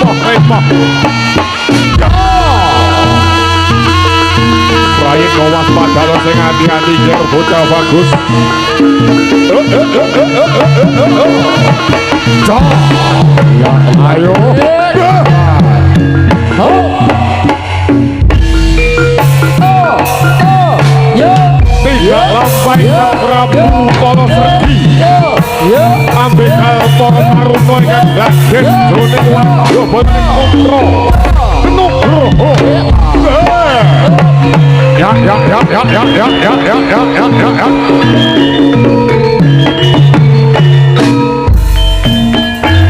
remoh. Proyek kawas padahal sing hati-hati jek bocah bagus. Ya ayo. Tidak lampai Prabu Kala Sergi ambil kalpa maruno ikan glasir jroning wadya boten kompro nugroho ya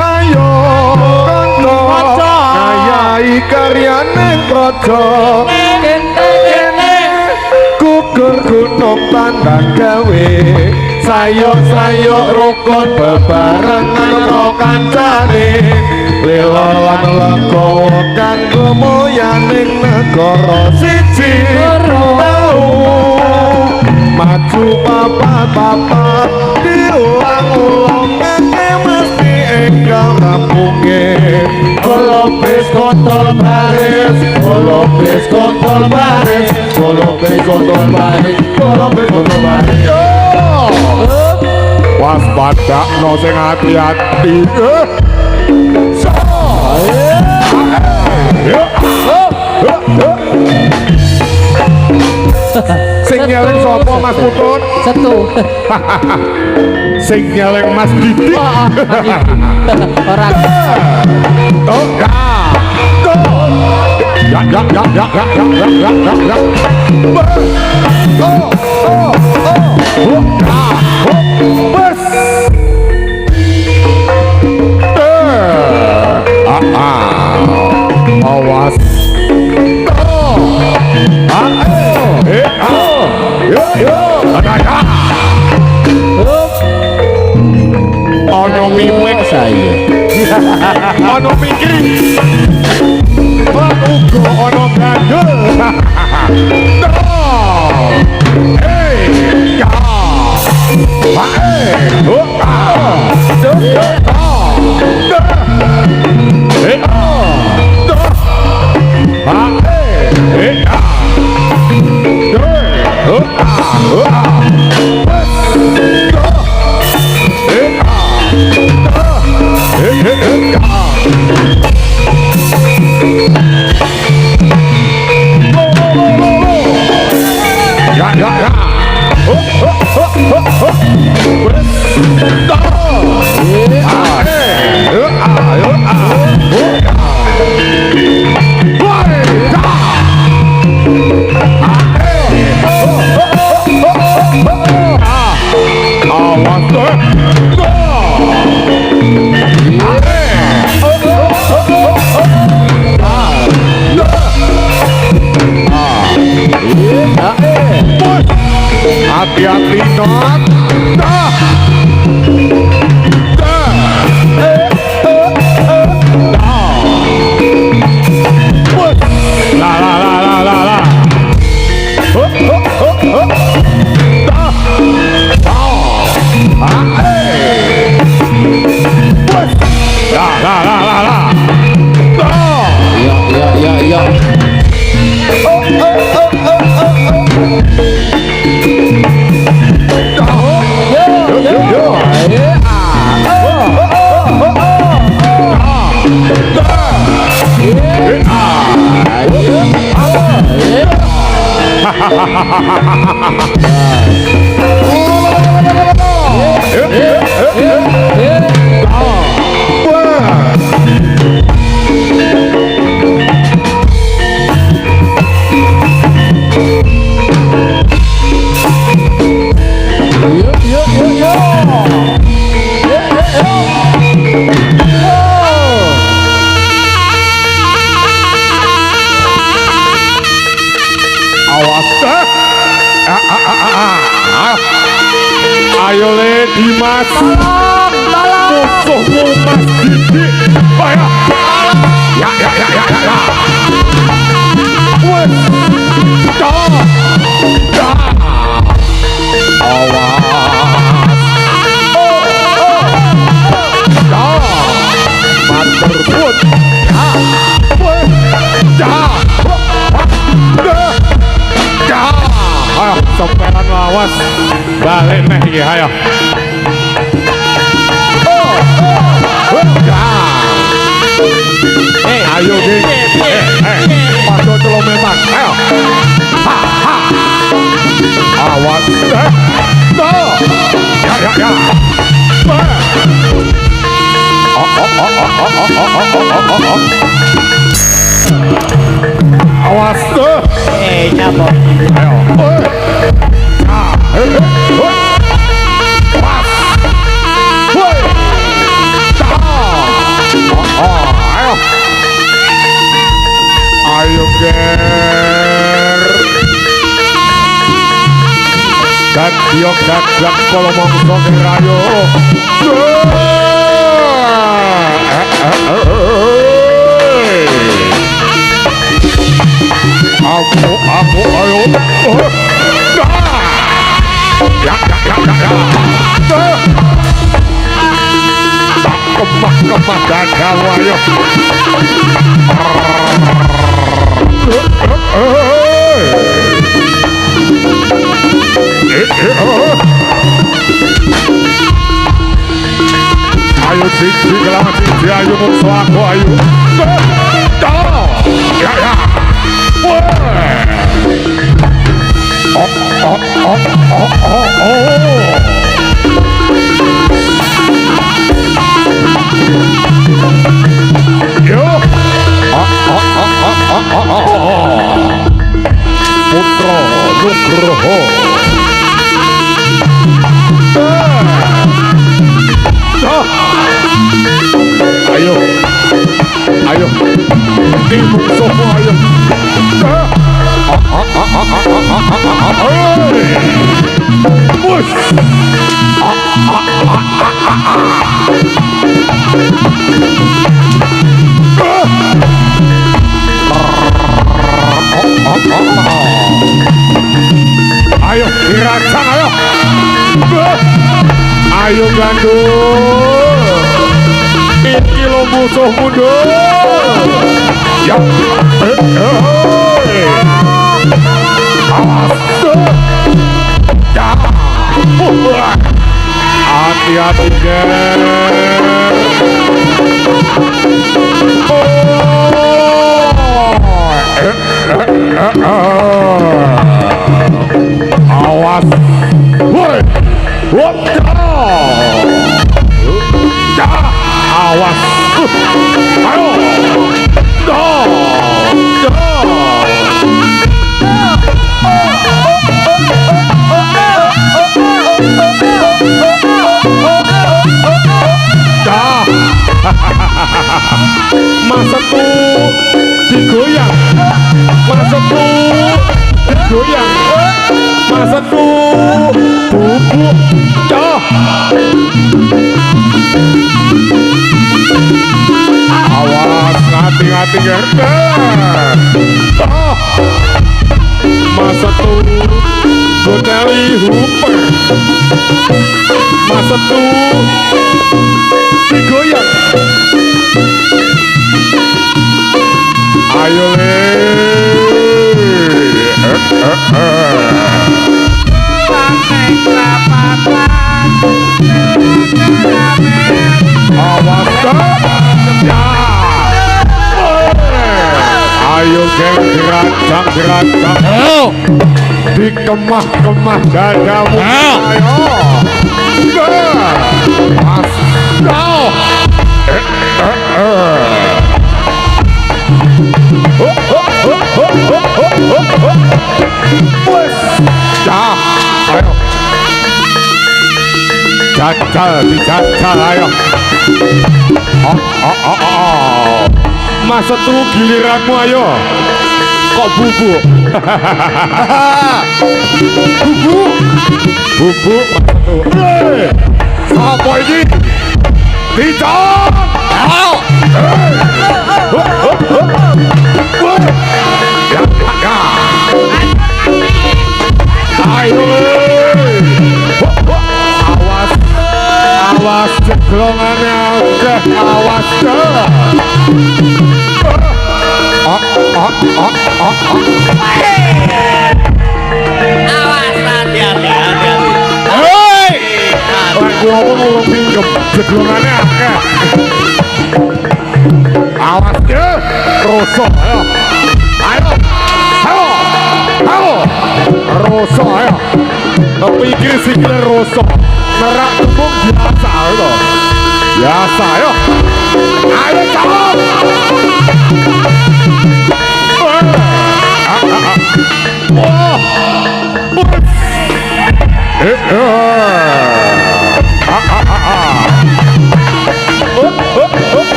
ayo kanca ngayahi karyaning praja gugur gunung tandang gawe sayok-sayok rukun bebarengan karo kancane lila lan legowo kanggo moyaning negara siji tau maju papat-papat diulang-ulang mesti engkau rampunge kolopis kontol baris kolopis kontol baris kolopis kontol baris kolopis kontol baris waspada no sing hati-hati sing nyeleng sapa Mas Putun? Setu. Sing nyeleng Mas Didi. Orang. Oh ya. Awas. Ono mimik saya. Ono mikir. Ugo ono gandul. Hati-hati not. Ayo le Dimas, musuhmu Mas Didi, ayo, ya, wes, awas, matur suwun, balik nih iki ayo. Ayo geng. Paso celok memang. Ayo. Ha ha. Awas. Ya. Awas tuh. Siapa? Ayo. Pas. Woi. Ayo. Ayo ger. Gadiok gadak kalau mongso ger ayo. Aku ayo. Ya. Kemah gagal ayo. Ayo siji kelawan siji ayo mungsu aku ayo. Ya. Yo. Putra Nugroho. Ayo. Di musuhmu ayo. Push. Ayo dirancang ayo. Ayo gandul. Iki lo musuh mundur. Ya. Awas. Ya. Hati-hati ger. Awas. Woi. Awas. Ayo. Maksudku digoyang. Maksudku digoyang. Maksudku bubuk. Awas, hati-hati gerda. Maksudku Goteli Hooper. Maksudku digoyang. Ayo le. Awas ya. Ayo geng gerak. Di kemah dadamu. Ayo. Pas. Ayo. Dijajal ayo. Masa tuh giliranmu ayo. Kok bubuk? Bubuk apa ini? Tidak. Ya. Ayo. Awas ceklongannya oke. Awas Awas hati-hati. jeglongannya akeh. Awas ya, Rosso, ayo. Ayo, ayo, ayo. Rosso, ayo. Pikir sikile Rosso. Merak tumbung biasa, ayo. Biasa, ayo. Ayo, calon. Wah.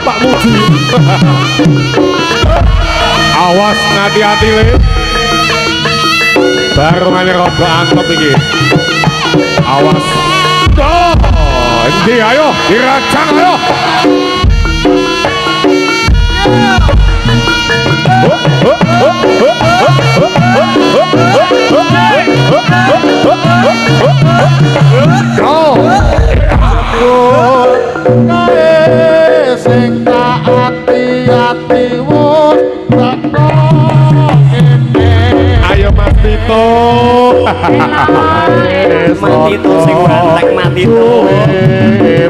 Pak Muji. Awas hati-hati le. Barungannya roba antep iki. Awas. Oh, endi ayo diracang ayo. Sing tak ati-ati wis teko kene. Ayo Mas Tito. Matito sing bantek matito.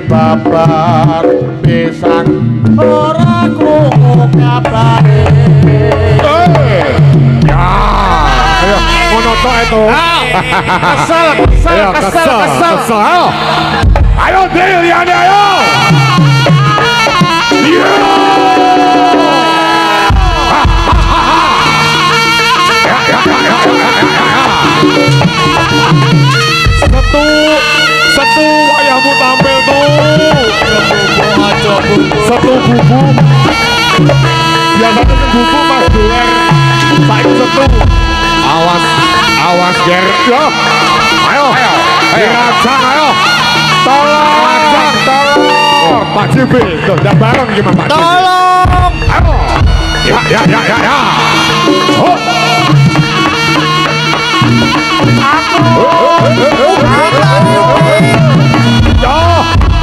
Babar pisang ora krungu kabare. Ya, ayo ngono tok itu. Kesel, kesel, kesel, kesel. Ayo. Ayo deal ya ayo. Iya. Satu wayahmu tampil tuh. Satu bubu. Biasanya kan bubu Mas Doer. Saiki satu. Awas, awas Ger. Yo. Ayo, ayo. Diracang ayo. Tolong, tolong. Oh, Pak JB, tuh udah bareng gimana Pak JB? Tolong. Ayo. Ya, ya, ya, ya, ya. Oh.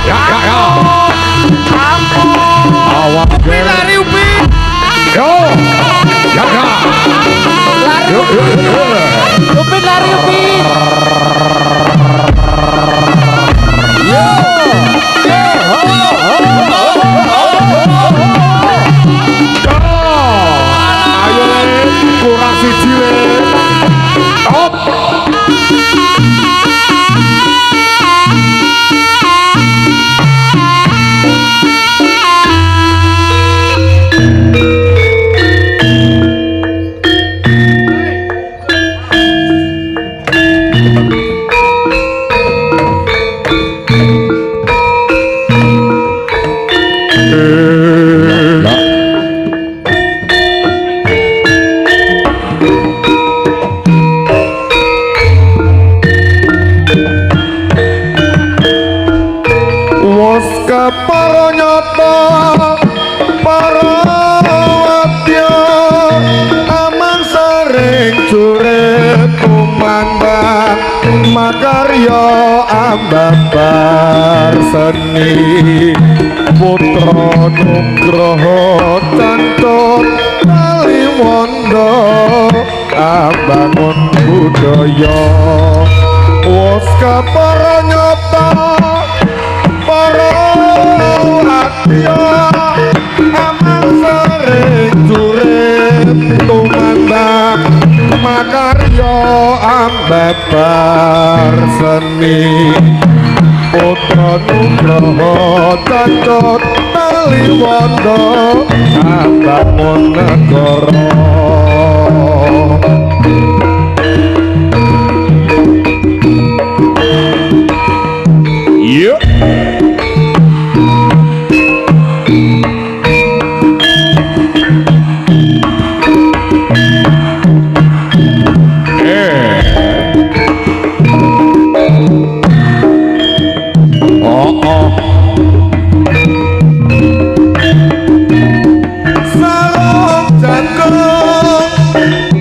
Ya, ya, ya. Awas Ger. Lari Upi. Yo. Ya, ya. Yo, yo, yo. Upin lari Upin. Ayo le, kurang siji le. Stop. Para nyata para wadya amang sering curet kumandang makarya ambabar seni putra nugroho cantut kaliwondo ambangun budaya wos para nyata para atya amang sering curip tumandang makarya ambabar seni putra nugroho cantut kaliwondo ambangun negara. Yuk. Sarung jangkung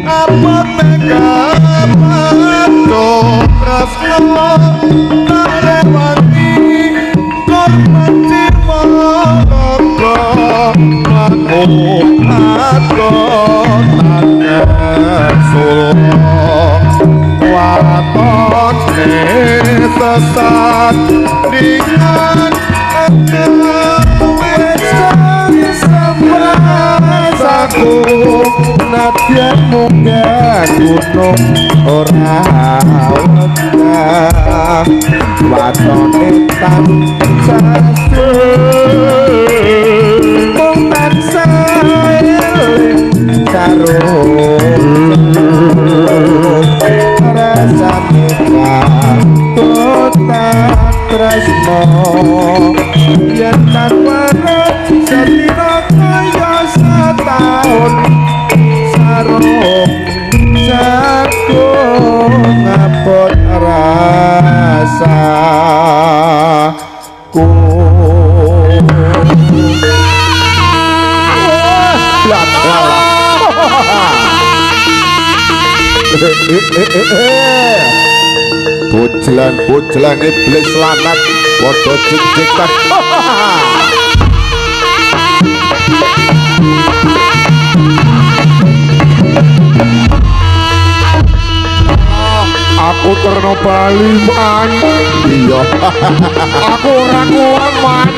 apa tega pato tresno karewani korban jiwa raga aku tangan sulok waton sesat dengan aku nadyan munggah gunung ora wegah watone tansah mung tansah eling sarung rasane katotan tresno yen tanpa sedina kaya setahun sarung jagung ngapot rasaku Bujlan iblis lanat padha jejegkan aku terno bali man iya aku ora kuat man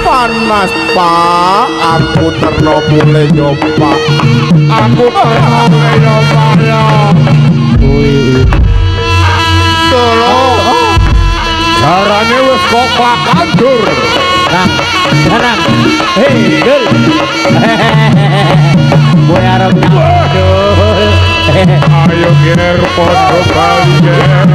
panas pak aku terno boleh nyoba aku terno nyoba ya tolong carane wis kok pakandur Tenang. Hei, Dul. Gue harap Dul. ayo ger padha bali ger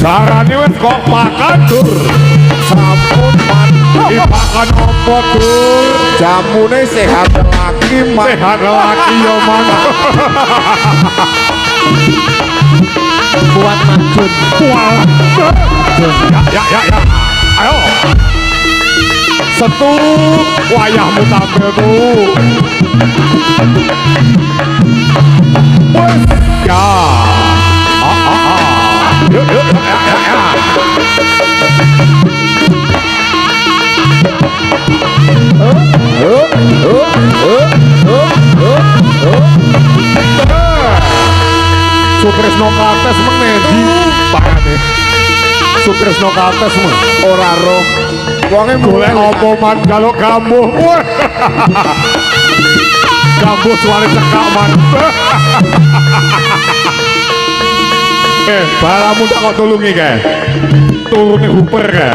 carane wis kok pakandur sampun mantap dipakan opo dur jamune sehat lagi man sehat lagi yo man Kuat Majun. wah ya ayo setu wayahmu tampil tuh wes ya yuk ya Sutresno Kates menedi pangane Sutresno Kates men ora roh wonge golek apa man kalau gambuh gambuh suare cekak man balamu tak kok tulungi kae turune huper kae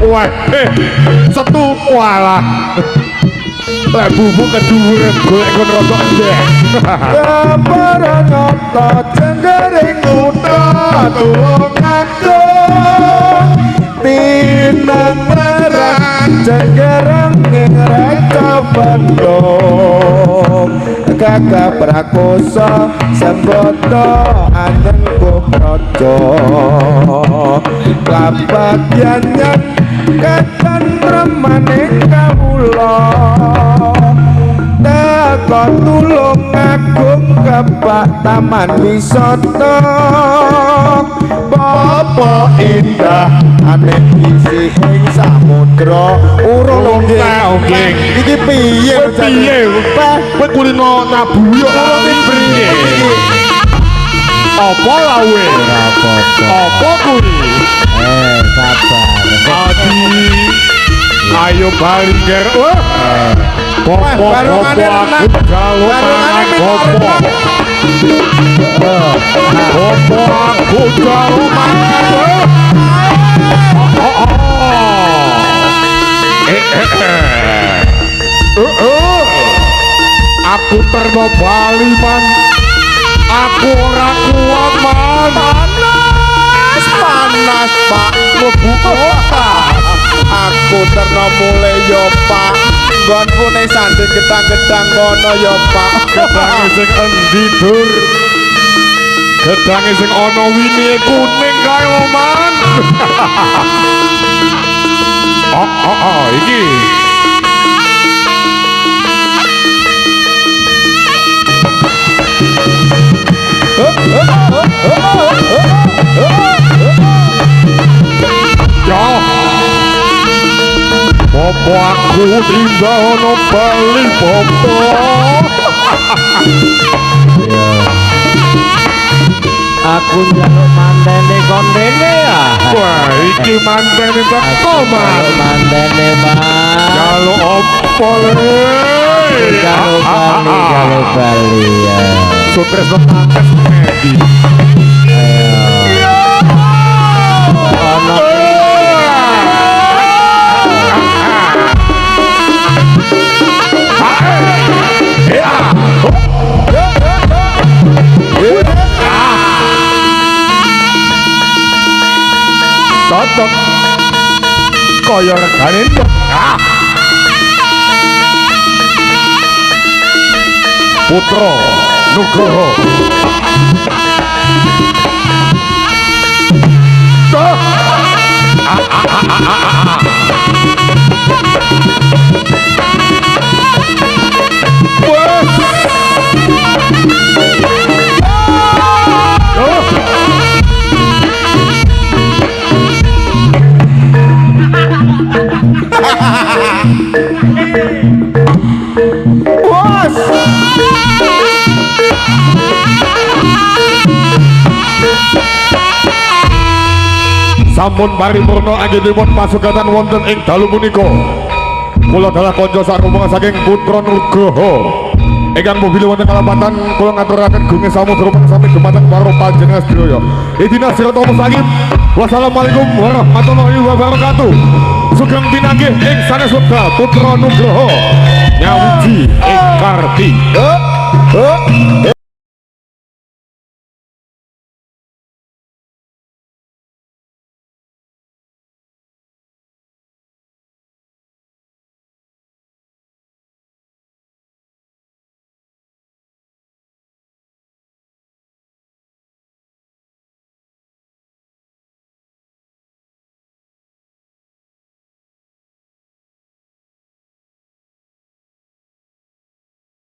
Wah, setu walah. Lek bubuk keduren golek kon rada ndek. Gambaran nyata cenggering uta tulung aku tinang merah cenggering ngereca bandung kakak prakosa sembodo anengku projo kapagyanyan ketentremane kawula teko tulung agung kebak taman wisata bapa indah aneh isi ing samudra urung Nggih. iki piye Piye? Kowe kulino nabuyo piye? Apa lawe? Ora apa-apa. Apa kuwi? Sabar. Adi. Ayo bali ger. Popo barungane renang. aku jalo Barungane mangan minta popo. Popo aku jalo mangan. Aku terno bali man. Aku ora kuat man. Panas Pak mlebu kota. Aku terno mulai yo Pak. Nggonku ning sandi gedang-gedang kono yo Pak. Gedange sing endi dur? Gedange sing ana winine kuning kae lho man. Iki. Ya. Popo aku tiba ono bali popo. Aku njaluk mandene kondene ya. Wah, iki mantene teko man. Mandene, Mas. Kalau opo le? Kalau Bali ya. Sukres pantes Medi. Ayo. Ono Cocok kaya regane Putra Nugroho. Bos. Sampun paripurna anggenipun pasugatan wonten ing dalu punika. Kula dalah kanca sarombongan saking Putra Nugroho. Ingkang mobil wonten kalapatan kula ngaturaken gunging samudra sami dumateng para panjenengan sedaya. Idina sirata mustaqim. Wassalamualaikum warahmatullahi wabarakatuh. Sugeng pinanggih ing sanes wekdal Putra Nugroho nyawiji ing Karti.